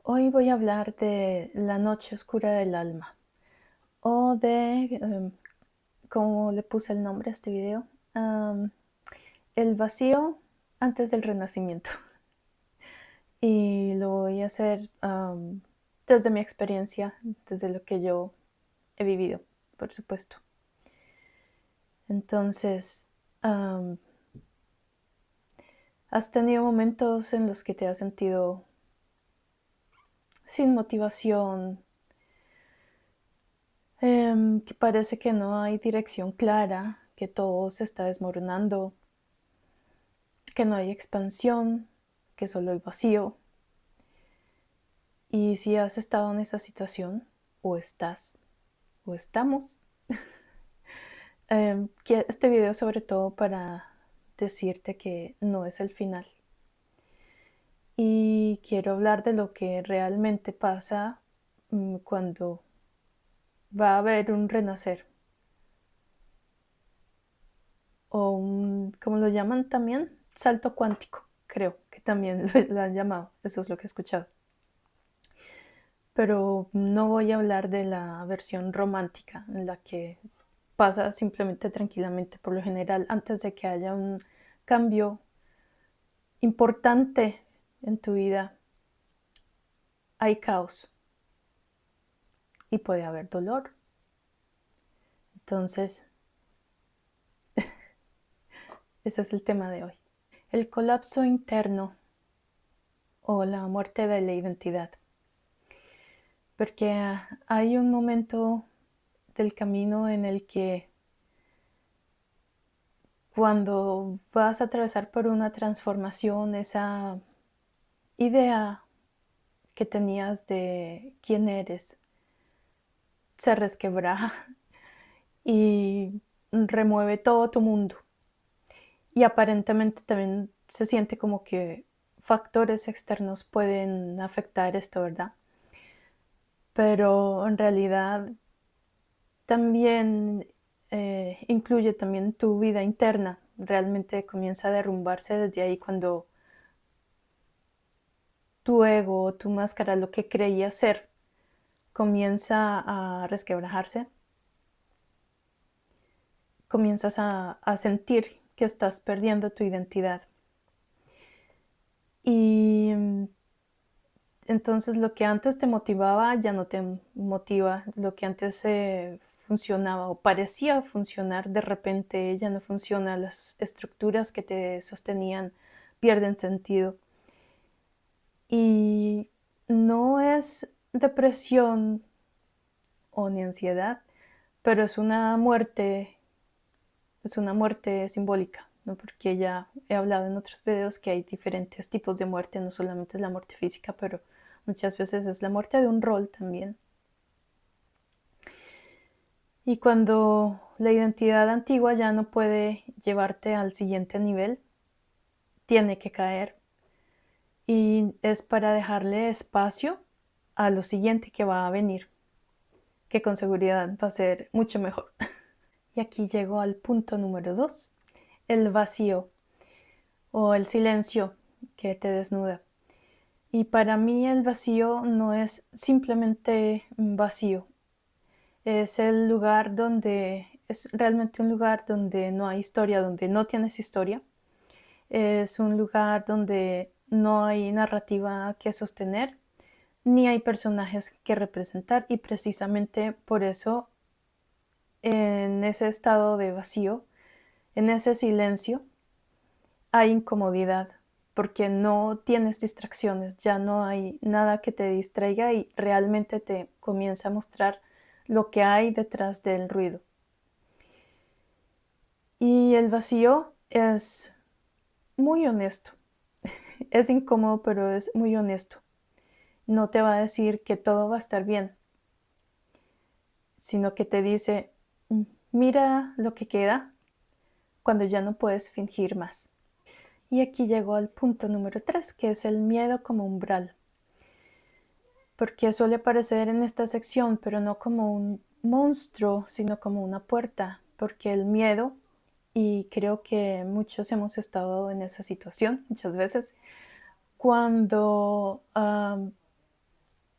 Hoy voy a hablar de la noche oscura del alma o como le puse el nombre a este video, am, el vacío antes del renacimiento. Y lo voy a hacer desde mi experiencia, desde lo que yo he vivido, por supuesto. Entonces, am, ¿has tenido momentos en los que te has sentido sin motivación? Que parece que no hay dirección clara, que todo se está desmoronando, que no hay expansión, que solo hay vacío. Y si has estado en esa situación, o estás, o estamos, que este video es sobre todo para decirte que no es el final. Y quiero hablar de lo que realmente pasa cuando va a haber un renacer. O como lo llaman también, salto cuántico, creo que también lo han llamado, eso es lo que he escuchado. Pero no voy a hablar de la versión romántica, en la que pasa simplemente tranquilamente. Por lo general, antes de que haya un cambio importante en tu vida, hay caos y puede haber dolor. Entonces, ese es el tema de hoy. El colapso interno o la muerte de la identidad. Porque hay un momento del camino en el que cuando vas a atravesar por una transformación, esa idea que tenías de quién eres se resquebraja y remueve todo tu mundo. Y aparentemente también se siente como que factores externos pueden afectar esto, ¿verdad? Pero en realidad también incluye también tu vida interna. Realmente comienza a derrumbarse desde ahí cuando tu ego, tu máscara, lo que creías ser, comienza a resquebrajarse. Comienzas a sentir que estás perdiendo tu identidad. Y entonces lo que antes te motivaba ya no te motiva, lo que antes funcionaba o parecía funcionar, de repente ya no funciona, las estructuras que te sostenían pierden sentido. Y no es depresión o ni ansiedad, pero es una muerte simbólica, ¿no? Porque ya he hablado en otros videos que hay diferentes tipos de muerte, no solamente es la muerte física, pero muchas veces es la muerte de un rol también. Y cuando la identidad antigua ya no puede llevarte al siguiente nivel, tiene que caer. Y es para dejarle espacio a lo siguiente que va a venir, que con seguridad va a ser mucho mejor. Y aquí llego al punto número 2, el vacío o el silencio que te desnuda. Y para mí el vacío no es simplemente un vacío, es el lugar donde, es realmente un lugar donde no hay historia, donde no tienes historia. Es un lugar donde no hay narrativa que sostener, ni hay personajes que representar, y precisamente por eso en ese estado de vacío, en ese silencio, hay incomodidad, porque no tienes distracciones, ya no hay nada que te distraiga y realmente te comienza a mostrar lo que hay detrás del ruido. Y el vacío es muy honesto, es incómodo, pero es muy honesto. No te va a decir que todo va a estar bien, sino que te dice, mira lo que queda cuando ya no puedes fingir más. Y aquí llegó al punto número 3, que es el miedo como umbral. Porque suele aparecer en esta sección, pero no como un monstruo, sino como una puerta. Porque el miedo, y creo que muchos hemos estado en esa situación muchas veces, cuando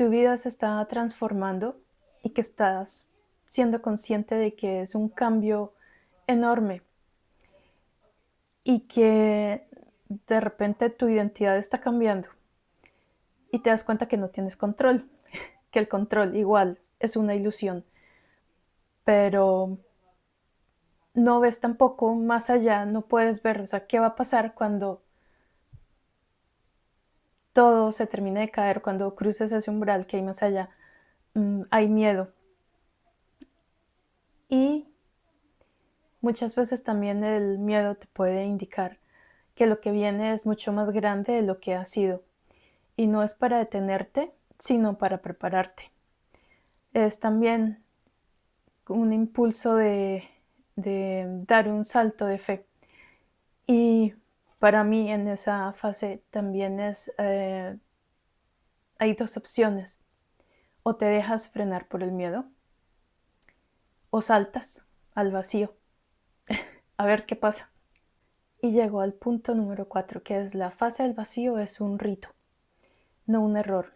tu vida se está transformando y que estás siendo consciente de que es un cambio enorme y que de repente tu identidad está cambiando y te das cuenta que no tienes control, que el control igual es una ilusión, pero no ves tampoco más allá, no puedes ver, o sea, qué va a pasar cuando todo se termine de caer, cuando cruces ese umbral que hay más allá. Hay miedo. Y muchas veces también el miedo te puede indicar que lo que viene es mucho más grande de lo que ha sido. Y no es para detenerte, sino para prepararte. Es también un impulso de dar un salto de fe. Y para mí en esa fase también hay dos opciones. O te dejas frenar por el miedo o saltas al vacío a ver qué pasa. Y llego al punto número 4, que es la fase del vacío es un rito, no un error,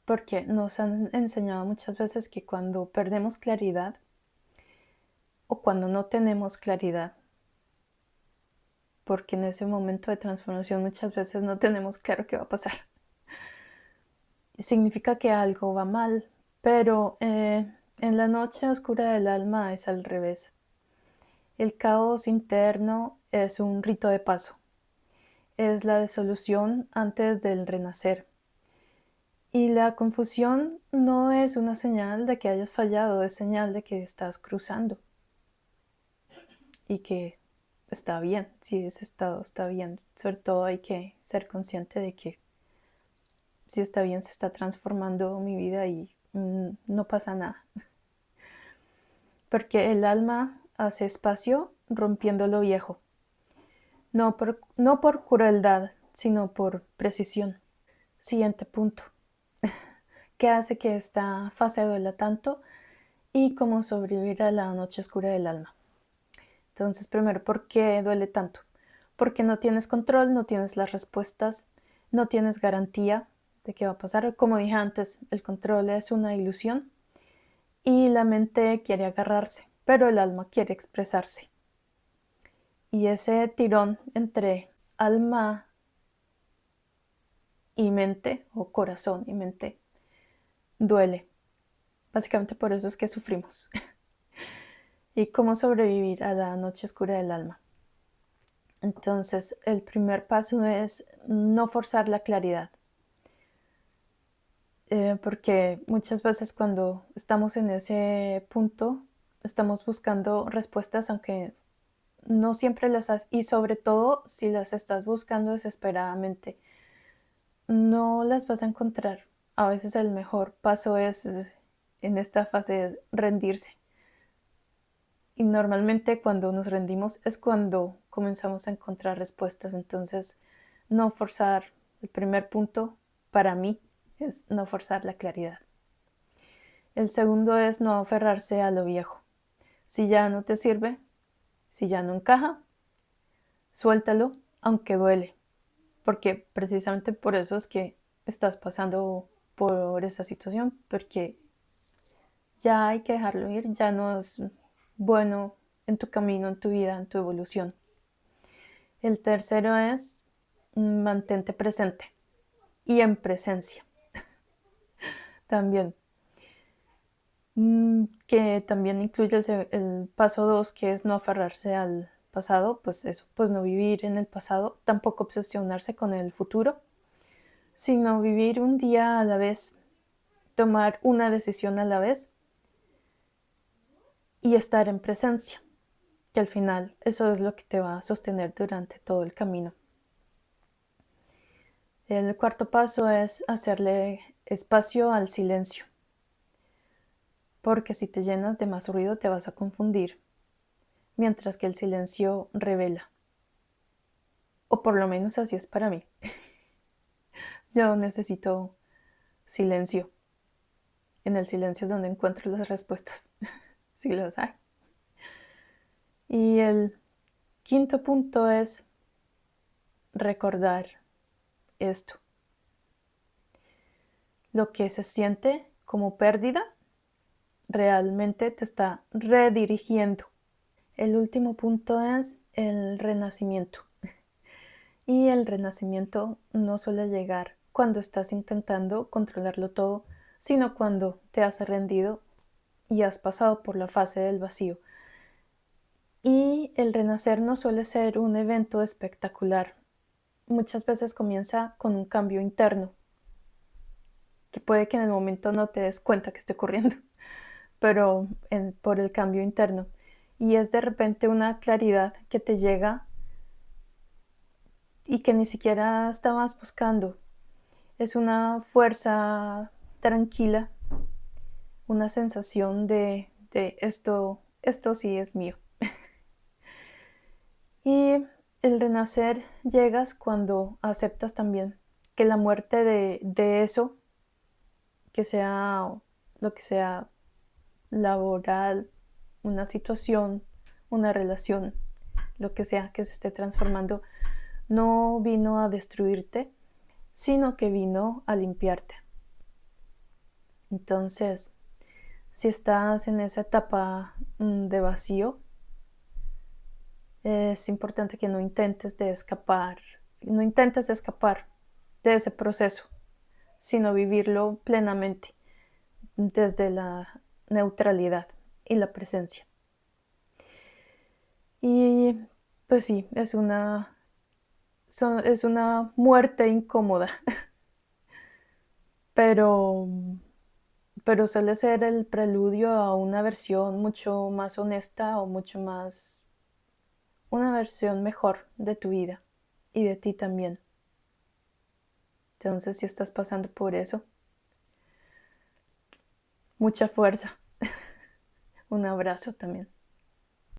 porque nos han enseñado muchas veces que cuando perdemos claridad o cuando no tenemos claridad, porque en ese momento de transformación muchas veces no tenemos claro qué va a pasar, significa que algo va mal, pero en la noche oscura del alma es al revés. El caos interno es un rito de paso, es la disolución antes del renacer. Y la confusión no es una señal de que hayas fallado, es señal de que estás cruzando y que está bien, si ese estado está bien. Sobre todo hay que ser consciente de que si está bien se está transformando mi vida y no pasa nada. Porque el alma hace espacio rompiendo lo viejo, no por crueldad, sino por precisión. Siguiente punto. ¿Qué hace que esta fase duela tanto? Y cómo sobrevivir a la noche oscura del alma. Entonces, primero, ¿por qué duele tanto? Porque no tienes control, no tienes las respuestas, no tienes garantía de qué va a pasar. Como dije antes, el control es una ilusión y la mente quiere agarrarse, pero el alma quiere expresarse. Y ese tirón entre alma y mente, o corazón y mente, duele. Básicamente por eso es que sufrimos. ¿Y cómo sobrevivir a la noche oscura del alma? Entonces, el primer paso es no forzar la claridad. Porque muchas veces cuando estamos en ese punto, estamos buscando respuestas, aunque no siempre las has, y sobre todo si las estás buscando desesperadamente, no las vas a encontrar. A veces el mejor paso en esta fase es rendirse. Y normalmente cuando nos rendimos es cuando comenzamos a encontrar respuestas. Entonces, no forzar, el primer punto para mí es no forzar la claridad. El segundo es no aferrarse a lo viejo. Si ya no te sirve, si ya no encaja, suéltalo, aunque duele. Porque precisamente por eso es que estás pasando por esa situación, porque ya hay que dejarlo ir, ya no es bueno en tu camino, en tu vida, en tu evolución. El tercero es mantente presente y en presencia también. Que también incluye el paso 2, que es no aferrarse al pasado, pues eso, pues no vivir en el pasado, tampoco obsesionarse con el futuro, sino vivir un día a la vez, tomar una decisión a la vez y estar en presencia, que al final eso es lo que te va a sostener durante todo el camino. El cuarto paso es hacerle espacio al silencio, porque si te llenas de más ruido te vas a confundir, mientras que el silencio revela. O por lo menos así es para mí. Yo necesito silencio. En el silencio es donde encuentro las respuestas, si las hay. Y el quinto punto es recordar esto. lo que se siente como pérdida realmente te está redirigiendo. El último punto es el renacimiento. Y el renacimiento no suele llegar cuando estás intentando controlarlo todo, sino cuando te has rendido y has pasado por la fase del vacío. Y el renacer no suele ser un evento espectacular. Muchas veces comienza con un cambio interno, que puede que en el momento no te des cuenta que esté ocurriendo, pero por el cambio interno. Y es de repente una claridad que te llega y que ni siquiera estabas buscando. Es una fuerza tranquila, una sensación de esto sí es mío. Y el renacer llegas cuando aceptas también que la muerte de eso, que sea lo que sea laboral, una situación, una relación, lo que sea que se esté transformando, no vino a destruirte, sino que vino a limpiarte. Entonces, si estás en esa etapa de vacío, es importante que no intentes escapar de ese proceso, sino vivirlo plenamente desde la neutralidad y la presencia. Y pues sí, es una muerte incómoda, pero, pero suele ser el preludio a una versión mucho más honesta o una versión mejor de tu vida y de ti también. Entonces, si estás pasando por eso, mucha fuerza. Un abrazo también.